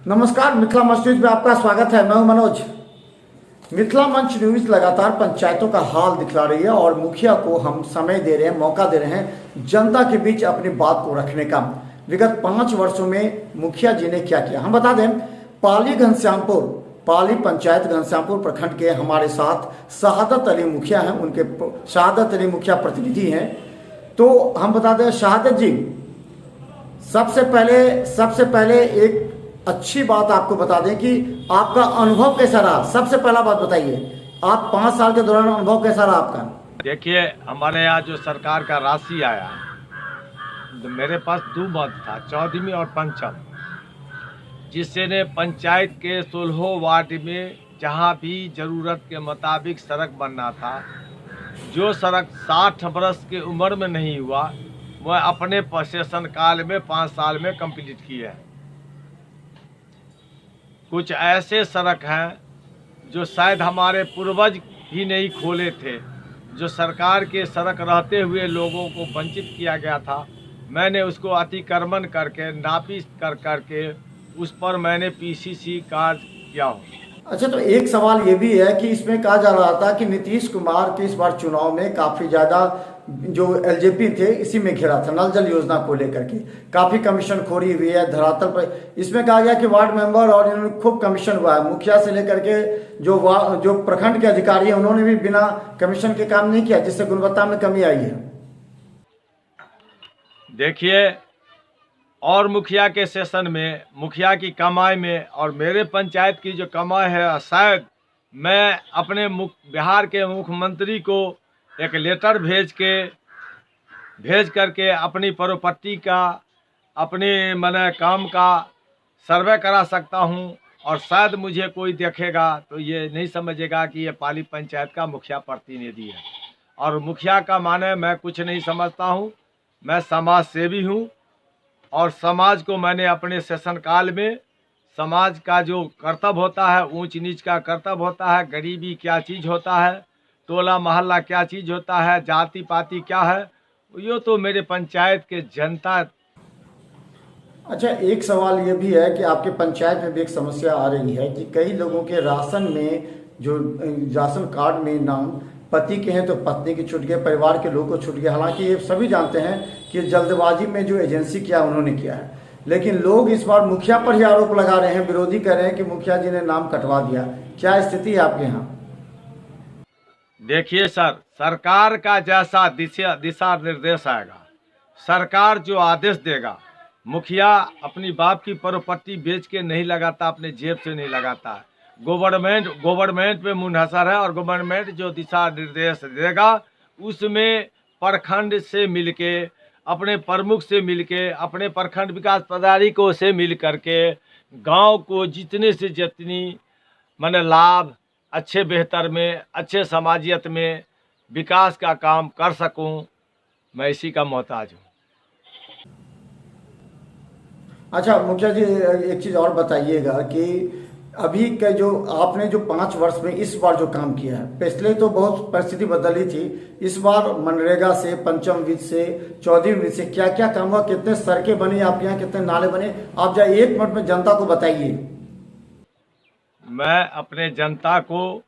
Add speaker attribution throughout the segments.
Speaker 1: नमस्कार, मिथिला मंच न्यूज में आपका स्वागत है। मैं हूं मनोज। मिथिला मंच न्यूज लगातार पंचायतों का हाल दिखला रही है और मुखिया को हम समय दे रहे हैं, मौका दे रहे हैं जनता के बीच अपनी बात को रखने का। विगत 5 वर्षों में मुखिया जी ने क्या किया हम बता दें। पाली पंचायत घनश्यामपुर प्रखंड के हमारे साथ शहादत अली मुखिया हैं। उनके शहादत अली मुखिया प्रतिनिधि हैं। तो हम बता दें शहादत जी, सबसे पहले एक अच्छी बात आपको बता दें कि आपका अनुभव कैसा रहा। सबसे पहला बात बताइए, आप 5 साल के दौरान अनुभव कैसा रहा आपका?
Speaker 2: देखिए, हमारे यहाँ जो सरकार का राशि आया, तो मेरे पास 2 मत था, चौधरी और पंचम, जिससे ने पंचायत के 16 वार्ड में जहाँ भी ज़रूरत के मुताबिक सड़क बनना था, जो सड़क 60 बरस के उम्र में नहीं हुआ, वह अपने शासन काल में 5 साल में कंप्लीट की है। कुछ ऐसे सड़क हैं जो शायद हमारे पूर्वज भी नहीं खोले थे, जो सरकार के सड़क रहते हुए लोगों को वंचित किया गया था। मैंने उसको अतिक्रमण करके नापी करके उस पर मैंने पीसीसी कार्ड किया हूँ।
Speaker 1: अच्छा, तो एक सवाल ये भी है कि इसमें कहा जा रहा था कि नीतीश कुमार के इस बार चुनाव में काफ़ी ज़्यादा जो एलजेपी थे इसी में घिरा था, नल जल योजना को लेकर के काफ़ी कमीशन खोरी हुई है धरातल पर। इसमें कहा गया कि वार्ड मेंबर और इन्होंने खूब कमीशन हुआ है, मुखिया से लेकर के जो प्रखंड के अधिकारी हैं उन्होंने भी बिना कमीशन के काम नहीं किया, जिससे गुणवत्ता में कमी आई है।
Speaker 2: देखिए, और मुखिया के सेशन में, मुखिया की कमाई में और मेरे पंचायत की जो कमाई है, शायद मैं अपने बिहार के मुख्यमंत्री को एक लेटर भेज करके अपनी प्रॉपर्टी का, अपने मैंने काम का सर्वे करा सकता हूं। और शायद मुझे कोई देखेगा तो ये नहीं समझेगा कि ये पाली पंचायत का मुखिया प्रतिनिधि है। और मुखिया का माने मैं कुछ नहीं समझता हूं, मैं समाज सेवी हूं। और समाज को मैंने अपने शासन काल में समाज का जो कर्तव्य होता है, ऊंच नीच का कर्तव्य होता है, गरीबी क्या चीज़ होता है, टोला मोहल्ला क्या चीज़ होता है, जाति पाति क्या है, ये तो मेरे पंचायत के जनता।
Speaker 1: अच्छा, एक सवाल ये भी है कि आपके पंचायत में भी एक समस्या आ रही है कि कई लोगों के राशन में जो राशन कार्ड में नाम पति के हैं तो पत्नी की छूट गए, परिवार के लोगों को छूट गया। हालांकि ये सभी जानते हैं कि जल्दबाजी में जो एजेंसी किया उन्होंने किया है, लेकिन लोग इस बार मुखिया पर ही आरोप लगा रहे हैं, विरोधी कर रहे हैं कि मुखिया जी ने नाम कटवा दिया। क्या स्थिति है आपके यहाँ?
Speaker 2: देखिए सर, सरकार का जैसा दिशा निर्देश आएगा, सरकार जो आदेश देगा, मुखिया अपनी बाप की प्रॉपर्टी बेच के नहीं लगाता, अपने जेब से नहीं लगाता है। गवर्नमेंट पे मुनहसर है और गवर्नमेंट जो दिशा निर्देश देगा उसमें प्रखंड से मिलके, अपने प्रमुख से मिलके, अपने प्रखंड विकास पदाधिकारियों से मिल करके गांव को जितने से जितनी माने लाभ, अच्छे बेहतर में, अच्छे समाजियत में विकास का काम कर सकूं, मैं इसी का मोहताज हूँ।
Speaker 1: अच्छा मुखिया जी, एक चीज़ और बताइएगा कि अभी के जो आपने जो 5 वर्ष में इस बार जो काम किया है, पिछले तो बहुत परिस्थिति बदली थी, इस बार मनरेगा से, पंचम वित्त से, चौधरी वित्त से क्या क्या काम हुआ, कितने सड़कें बनी आपके यहाँ, कितने नाले बने, आप जाए 1 मिनट में जनता को बताइए।
Speaker 2: मैं अपने जनता को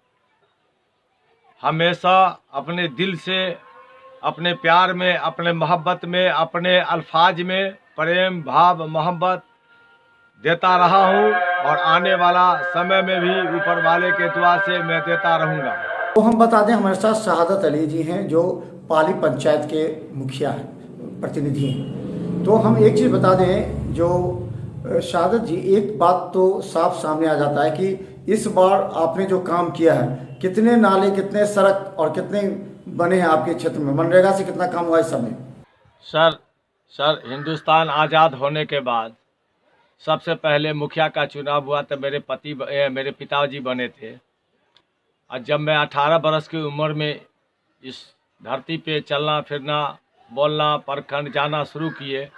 Speaker 2: हमेशा अपने दिल से, अपने प्यार में, अपने मोहब्बत में, अपने अल्फाज में प्रेम भाव मोहब्बत देता रहा हूँ और आने वाला समय में भी ऊपर वाले के दुआ से मैं देता रहूँगा।
Speaker 1: तो हम बता दें हमारे साथ शहादत अली जी हैं जो पाली पंचायत के मुखिया हैं, प्रतिनिधि हैं। तो हम एक चीज़ बता दें, जो शहादत जी, एक बात तो साफ सामने आ जाता है कि इस बार आपने जो काम किया है, कितने नाले, कितने सड़क और कितने बने हैं आपके क्षेत्र में, मनरेगा से कितना काम हुआ इस समय?
Speaker 2: सर हिंदुस्तान आज़ाद होने के बाद सबसे पहले मुखिया का चुनाव हुआ तो मेरे पिताजी बने थे। और जब मैं 18 बरस की उम्र में इस धरती पे चलना फिरना, बोलना, प्रखंड जाना शुरू किए,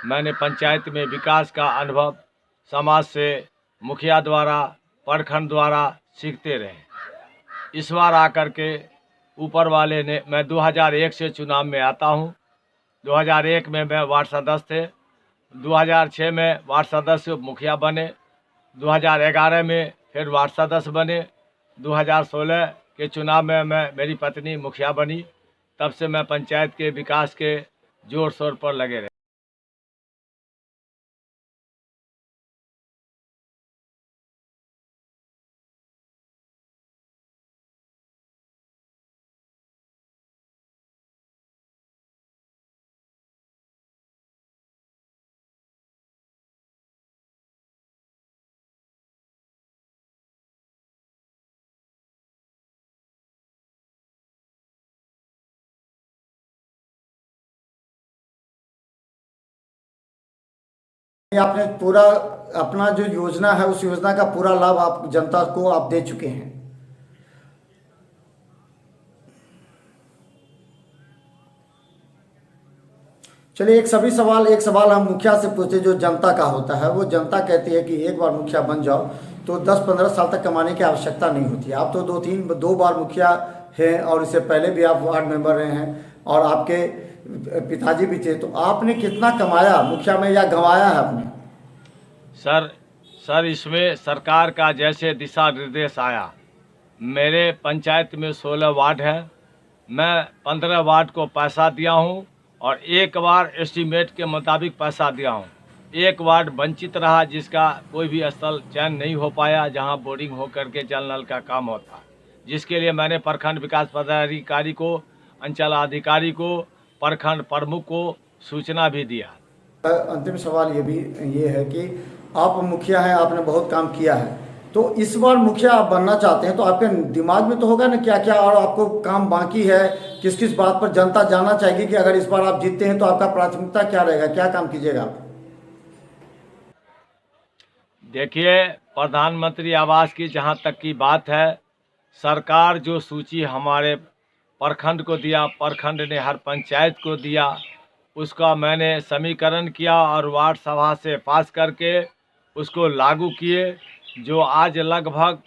Speaker 2: मैंने पंचायत में विकास का अनुभव समाज से, मुखिया द्वारा, प्रखंड द्वारा सीखते रहे। इस बार आकर के ऊपर वाले ने, मैं 2001 से चुनाव में आता हूँ। 2001 में मैं वार्ड सदस्य थे, 2006 में वार्ड सदस्य मुखिया बने, 2011 में फिर वार्ड सदस्य बने। 2016 के चुनाव में मेरी पत्नी मुखिया बनी। तब से मैं पंचायत के विकास के जोर शोर पर लगे रहे।
Speaker 1: आपने पूरा अपना जो योजना है उस योजना का पूरा लाभ आप जनता को आप दे चुके हैं। चलिए एक सवाल हम मुखिया से पूछते जो जनता का होता है। वो जनता कहती है कि एक बार मुखिया बन जाओ तो 10-15 साल तक कमाने की आवश्यकता नहीं होती। आप तो दो बार मुखिया हैं और इससे पहले भी आप वार्ड मेंबर रहे हैं और आपके पिताजी भी थे। तो आपने कितना कमाया मुखिया में या गंवाया है आपने?
Speaker 2: सर इसमें सरकार का जैसे दिशा निर्देश आया, मेरे पंचायत में 16 वार्ड है, मैं 15 वार्ड को पैसा दिया हूँ और एक बार एस्टीमेट के मुताबिक पैसा दिया हूँ। एक वार्ड वंचित रहा जिसका कोई भी स्थल चयन नहीं हो पाया जहाँ बोरिंग हो करके जल नल का काम होता, जिसके लिए मैंने प्रखंड विकास पदाधिकारी को, अंचल अधिकारी को, प्रखंड प्रमुख को सूचना भी दिया।
Speaker 1: अंतिम सवाल ये है कि आप मुखिया हैं, आपने बहुत काम किया है, तो इस बार मुखिया आप बनना चाहते हैं तो आपके दिमाग में तो होगा ना क्या क्या और आपको काम बाकी है, किस किस बात पर जनता जानना चाहेगी कि अगर इस बार आप जीतते हैं तो आपका प्राथमिकता क्या रहेगा, क्या काम कीजिएगा आप?
Speaker 2: देखिए, प्रधानमंत्री आवास की जहाँ तक की बात है, सरकार जो सूची हमारे प्रखंड को दिया, प्रखंड ने हर पंचायत को दिया, उसका मैंने समीकरण किया और वार्ड सभा से पास करके उसको लागू किए, जो आज लगभग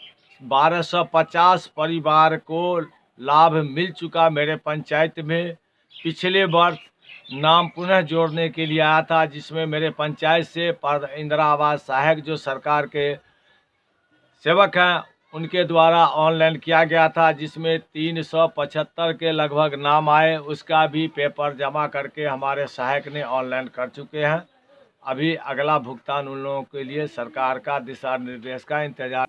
Speaker 2: 1250 परिवार को लाभ मिल चुका मेरे पंचायत में। पिछले वर्ष नाम पुनः जोड़ने के लिए आया था, जिसमें मेरे पंचायत से इंदिरा आवास सहायक जो सरकार के सेवक हैं उनके द्वारा ऑनलाइन किया गया था, जिसमें 375 के लगभग नाम आए। उसका भी पेपर जमा करके हमारे सहायक ने ऑनलाइन कर चुके हैं। अभी अगला भुगतान उन लोगों के लिए सरकार का दिशा निर्देश का इंतजार।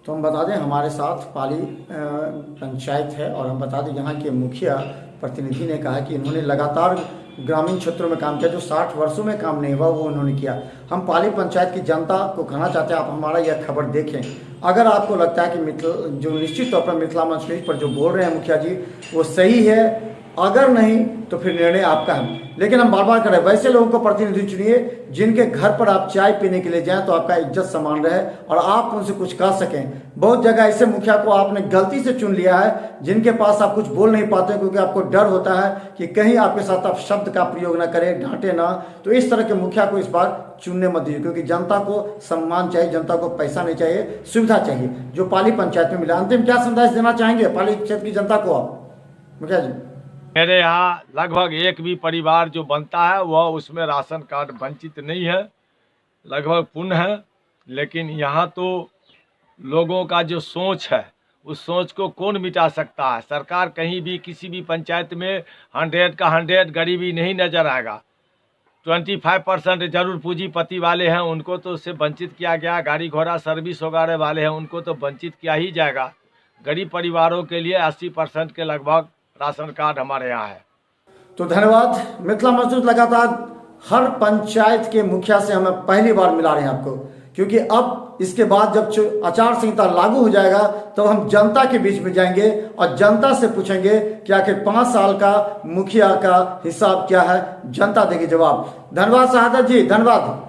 Speaker 1: तो हम बता दें हमारे साथ पाली पंचायत है और हम बता दें यहाँ के मुखिया प्रतिनिधि ने कहा कि इन्होंने लगातार ग्रामीण क्षेत्रों में काम किया, जो 60 वर्षों में काम नहीं हुआ वो उन्होंने किया। हम पाली पंचायत की जनता को कहना चाहते हैं, आप हमारा यह खबर देखें। अगर आपको लगता है कि जो निश्चित तौर पर मिथिला मंच न्यूज पर जो बोल रहे हैं मुखिया जी वो सही है, अगर नहीं तो फिर निर्णय आपका है। लेकिन हम बार बार करें, वैसे लोगों को प्रतिनिधि चुनिए जिनके घर पर आप चाय पीने के लिए जाएं तो आपका इज्जत सम्मान रहे और आप उनसे कुछ कह सकें। बहुत जगह ऐसे मुखिया को आपने गलती से चुन लिया है जिनके पास आप कुछ बोल नहीं पाते क्योंकि आपको डर होता है कि कहीं आपके साथ आप शब्द का प्रयोग ना करें, डांटे ना। तो इस तरह के मुखिया को इस बार चुनने मत दीजिए, क्योंकि जनता को सम्मान चाहिए, जनता को पैसा नहीं चाहिए, सुविधा चाहिए, जो पाली पंचायत में मिला। अंतिम क्या संदेश देना चाहेंगे पाली क्षेत्र की जनता को आप मुखिया जी?
Speaker 2: मेरे यहाँ लगभग एक भी परिवार जो बनता है वह उसमें राशन कार्ड वंचित नहीं है, लगभग पूर्ण है। लेकिन यहाँ तो लोगों का जो सोच है उस सोच को कौन मिटा सकता है? सरकार कहीं भी किसी भी पंचायत में 100 का 100 गरीबी नहीं नजर आएगा। 25% जरूर पूंजीपति वाले हैं, उनको तो उससे वंचित किया गया। गाड़ी घोड़ा सर्विस वगैरह वाले हैं उनको तो वंचित किया ही जाएगा। गरीब परिवारों के लिए 80% के लगभग राशन कार्ड हमारे यहाँ है।
Speaker 1: तो धन्यवाद। मिथिला मंच लगातार हर पंचायत के मुखिया से हमें पहली बार मिला रहे हैं आपको, क्योंकि अब इसके बाद जब आचार संहिता लागू हो जाएगा तो हम जनता के बीच में जाएंगे और जनता से पूछेंगे कि आखिर 5 साल का मुखिया का हिसाब क्या है। जनता देगी जवाब। धन्यवाद शहादत जी, धन्यवाद।